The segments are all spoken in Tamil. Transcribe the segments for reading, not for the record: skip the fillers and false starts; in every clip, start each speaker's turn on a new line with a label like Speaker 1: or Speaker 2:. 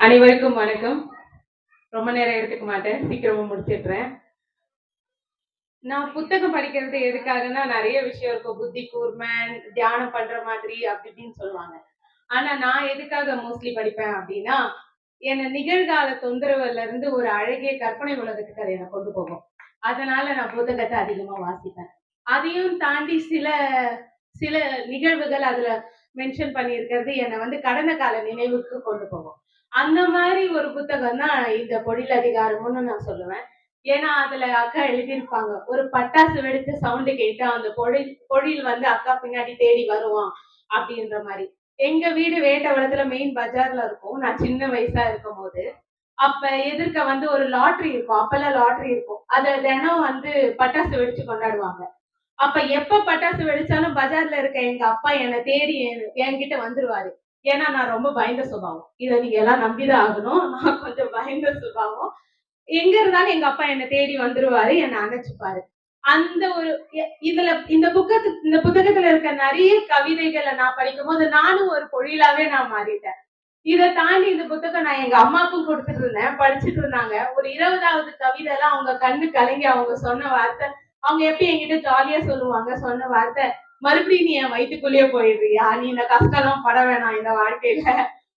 Speaker 1: அனைவருக்கும் வணக்கம். ரொம்ப நேரம் எடுத்துக்க மாட்டேன், சீக்கிரமா முடிச்சிடுறேன். நான் புத்தகம் படிக்கிறது எதுக்காகன்னா, நிறைய விஷயம் இருக்கும். புத்தி கூர்மை, தியானம் பண்ற மாதிரி அப்படி இப்படின்னு சொல்லுவாங்க. ஆனா நான் எதுக்காக மோஸ்ட்லி படிப்பேன் அப்படின்னா, என்ன நிகழ்கால தொந்தரவுல இருந்து ஒரு அழகிய கற்பனை உலகத்துக்கு அது என்ன கொண்டு போகும். அதனால நான் புத்தகத்தை அதிகமா வாசிப்பேன். அதையும் தாண்டி சில சில நிகழ்வுகள் அதுல மென்ஷன் பண்ணியிருக்கிறது என்னை வந்து கடந்த கால நினைவுக்கு கொண்டு போகும். அந்த மாதிரி ஒரு புத்தகம் தான் இந்த பொழில் அதிகாரம்னு நான் சொல்லுவேன். ஏன்னா அதுல அக்கா எழுதியிருப்பாங்க, ஒரு பட்டாசு வெடிச்ச சவுண்டு கேட்டு அந்த பொழில் வந்து அக்கா பின்னாடி தேடி வருவான் அப்படின்ற மாதிரி. எங்க வீடு வேட்டவளத்துல மெயின் பஜார்ல இருக்கும். நான் சின்ன வயசா இருக்கும் போது அப்ப எதிர்க்க வந்து ஒரு லாட்டரி இருக்கும். அப்பெல்லாம் லாட்டரி இருக்கும். அதுல தினம் வந்து பட்டாசு வெடிச்சு கொண்டாடுவாங்க. அப்ப எப்ப பட்டாசு வெடிச்சாலும் பஜார்ல இருக்க எங்க அப்பா என்னை தேடி என்கிட்ட வந்துருவாரு. ஏன்னா நான் ரொம்ப பயந்த சுபாவம். இத நீங்க எல்லாம் நம்பிதான் ஆகணும். நான் கொஞ்சம் பயந்த சுபாவம். எங்க இருந்தாலும் எங்க அப்பா என்னை தேடி வந்துருவாரு, என்னை அணைச்சுப்பாரு. அந்த ஒரு இதுல இந்த புத்தகத்துல இருக்க நிறைய கவிதைகளை நான் படிக்கும்போது நானும் ஒரு பொழிலாவே நான் மாறிட்டேன். இதை தாண்டி இந்த புத்தகம் நான் எங்க அம்மாவுக்கும் கொடுத்துட்டு இருந்தேன், படிச்சுட்டு இருந்தாங்க. ஒரு 20வது கவிதை எல்லாம் அவங்க கண்ணு கலங்கி அவங்க சொன்ன வார்த்தை, அவங்க எப்பயும் என்கிட்ட ஜாலியா சொல்லுவாங்க, சொன்ன வார்த்தை, மறுபடியும் நீ என் வயிற்றுக்குள்ளேயே போயிடுறியா, நீ இந்த கஷ்டம் எல்லாம் பட வேணாம் இந்த வாழ்க்கையில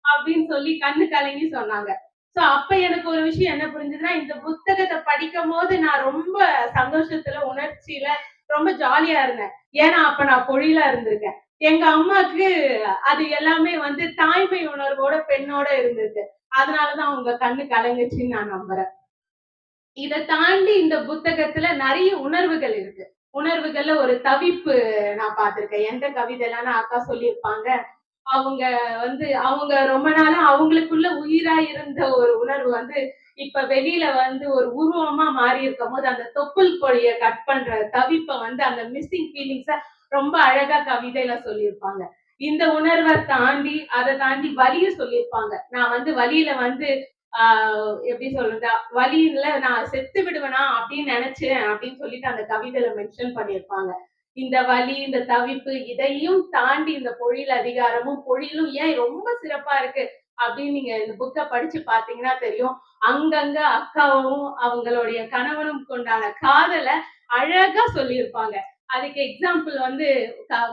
Speaker 1: அப்படின்னு சொல்லி கண்ணு கலங்கி சொன்னாங்க. சோ அப்ப எனக்கு ஒரு விஷயம் என்ன புரிஞ்சதுன்னா, இந்த புத்தகத்தை படிக்கும் போது நான் ரொம்ப சந்தோஷத்துல, உணர்ச்சியில ரொம்ப ஜாலியா இருந்தேன். ஏன்னா அப்ப நான் பொழிலா இருந்திருக்கேன். எங்க அம்மாக்கு அது எல்லாமே வந்து தாய்மை உணர்வோட பெண்ணோட இருந்தது. அதனாலதான் அவங்க கண்ணு கலங்குச்சுன்னு நான் நம்புறேன். இதை தாண்டி இந்த புத்தகத்துல நிறைய உணர்வுகள் இருக்கு. உணர்வுகள்ல ஒரு தவிப்பு நான் பார்த்திருக்கேன். எந்த கவிதைலாம் அக்கா சொல்லியிருப்பாங்க, அவங்க வந்து அவங்க ரொம்ப நாளா அவங்களுக்குள்ள உயிரா இருந்த ஒரு உணர்வு வந்து இப்ப வெளியில வந்து ஒரு உருவமா மாறி இருக்கும் போது அந்த தொப்புள் கொடிய கட் பண்ற தவிப்ப வந்து அந்த மிஸ்ஸிங் ஃபீலிங்ஸ ரொம்ப அழகா கவிதையில சொல்லியிருப்பாங்க. இந்த உணர்வை தாண்டி அதை தாண்டி வலிய சொல்லியிருப்பாங்க. நான் வந்து வலியில வந்து எப்படி சொல்றது, வலியில நான் செத்து விடுவேனா அப்படின்னு நினைச்சேன் அப்படின்னு சொல்லிட்டு அந்த கவிதையில மென்ஷன் பண்ணியிருப்பாங்க. இந்த வலி, இந்த தவிப்பு இதையும் தாண்டி இந்த பொழில் அதிகாரமும் பொழிலும் ஏன் ரொம்ப சிறப்பா இருக்கு அப்படின்னு நீங்க இந்த புக்கை படிச்சு பாத்தீங்கன்னா தெரியும். அங்கங்க அக்காவும் அவங்களுடைய கணவனும் கொண்டான காதலை அழகா சொல்லியிருப்பாங்க. அதுக்கு எக்ஸாம்பிள் வந்து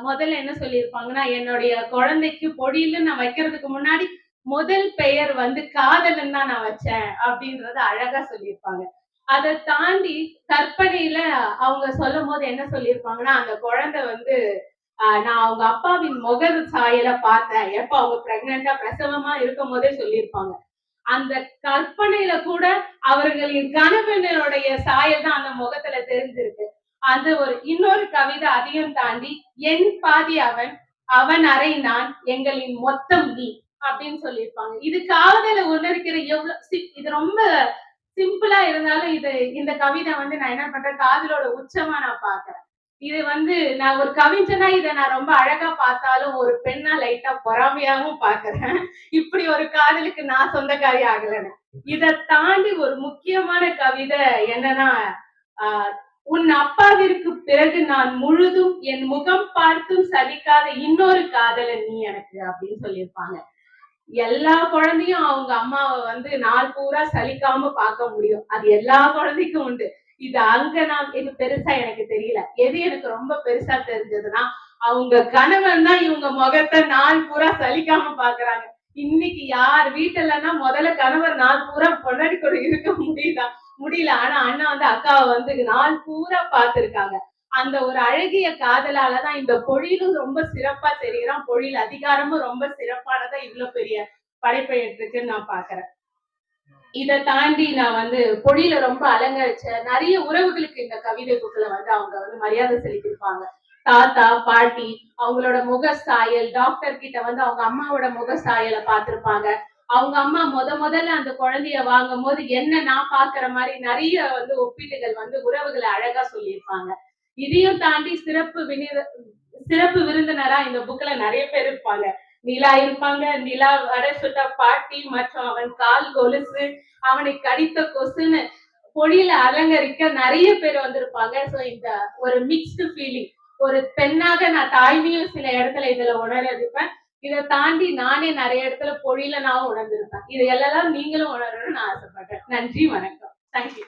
Speaker 1: முதல்ல என்ன சொல்லியிருப்பாங்கன்னா, என்னுடைய குழந்தைக்கு பொழில்னு நான் வைக்கிறதுக்கு முன்னாடி முதல் பெயர் வந்து காதலன் தான் நான் வச்சேன் அப்படின்றத அழகா சொல்லியிருப்பாங்க. அதை தாண்டி கற்பனையில அவங்க சொல்லும் போது என்ன சொல்லியிருப்பாங்கன்னா, அந்த குழந்தை வந்து நான் அவங்க அப்பாவின் முக சாயலை பார்த்தேன். எப்ப அவங்க பிரெக்னெண்டா பிரசவமா இருக்கும் போதே சொல்லியிருப்பாங்க. அந்த கற்பனையில கூட அவர்களின் கணவனுடைய சாயல் தான் அந்த முகத்துல தெரிஞ்சிருக்கு. அந்த ஒரு இன்னொரு கவிதை அதையும் தாண்டி, என் பாதி அவன், அவன் அறை நான், எங்களின் மொத்தம் நீ அப்படின்னு சொல்லியிருப்பாங்க. இது காதலை உணர்கிற எவ்வளவு இது ரொம்ப சிம்பிளா இருந்தாலும் இந்த கவிதை வந்து நான் என்ன பண்றேன், காதலோட உச்சமா நான் பாக்குறேன். இது வந்து நான் ஒரு கவிஞனா இதை நான் ரொம்ப அழகா பார்த்தாலும் ஒரு பெண்ணா லைட்டா பொறாமையாவும் பாக்குறேன். இப்படி ஒரு காதலுக்கு நான் சொந்தக்காரி ஆகலன்னு. இதை தாண்டி ஒரு முக்கியமான கவிதை என்னன்னா, ஆஹ் உன் அப்பாவிற்கு பிறகு நான் முழுதும் என் முகம் பார்த்தும் சலிக்காத இன்னொரு காதலன் நீ எனக்கு அப்படின்னு சொல்லியிருப்பாங்க. எல்லா குழந்தையும் அவங்க அம்மாவை வந்து நாள் பூரா சலிக்காம பார்க்க முடியும். அது எல்லா குழந்தைக்கும் உண்டு. இது அங்க நான் இது பெருசா எனக்கு தெரியல. எது எனக்கு ரொம்ப பெருசா தெரிஞ்சதுன்னா, அவங்க கணவன் தான் இவங்க முகத்தை நாள் பூரா சலிக்காம பாக்குறாங்க. இன்னைக்கு யார் வீட்டுலன்னா முதல்ல கணவர் நாள் பூரா பொண்டாட்டி கூட இருக்க முடியல. ஆனா அண்ணா வந்து அக்காவை வந்து நாள் பூரா பார்த்திருக்காங்க. அந்த ஒரு அழகிய காதலாலதான் இந்த பொழிலும் ரொம்ப சிறப்பா தெரிகிறான். பொழில் அதிகாரமும் ரொம்ப சிறப்பானதா இவ்வளவு பெரிய படைப்பை எடுத்துருக்குன்னு நான் பாக்குறேன். இதை தாண்டி நான் வந்து பொழில ரொம்ப அலங்கரிச்ச நிறைய உறவுகளுக்கு இந்த கவிதை புக்ல வந்து அவங்க வந்து மரியாதை செலுத்திருப்பாங்க. தாத்தா, பாட்டி, அவங்களோட முக சாயல், டாக்டர் கிட்ட வந்து அவங்க அம்மாவோட முக சாயலை பார்த்திருப்பாங்க. அவங்க அம்மா முதல்ல அந்த குழந்தைய வாங்கும் போது என்ன நான் பாக்குற மாதிரி நிறைய வந்து ஒப்பீடுகள் வந்து உறவுகளை அழகா சொல்லியிருப்பாங்க. இதையும் தாண்டி சிறப்பு விருந்தினரா இந்த புக்ல நிறைய பேர் இருப்பாங்க. நிலா இருப்பாங்க. நிலா வடை சுட்ட பாட்டி மற்றும் அவன் கால் கொலுசு, அவனை கடித்த கொசுன்னு பொழில அலங்கரிக்க நிறைய பேர் வந்திருப்பாங்க. சோ இந்த ஒரு மிக்ஸ்டு ஃபீலிங், ஒரு பெண்ணாக நான் தாய்மையும் சில இடத்துல இதுல உணர்ந்திருப்பேன். இத தாண்டி நானே நெறைய இடத்துல பொழில நான் உணர்ந்திருப்பேன். இது எல்லாம் நீங்களும் உணரணும்னு நான் ஆசைப்படுறேன். நன்றி, வணக்கம். Thank you.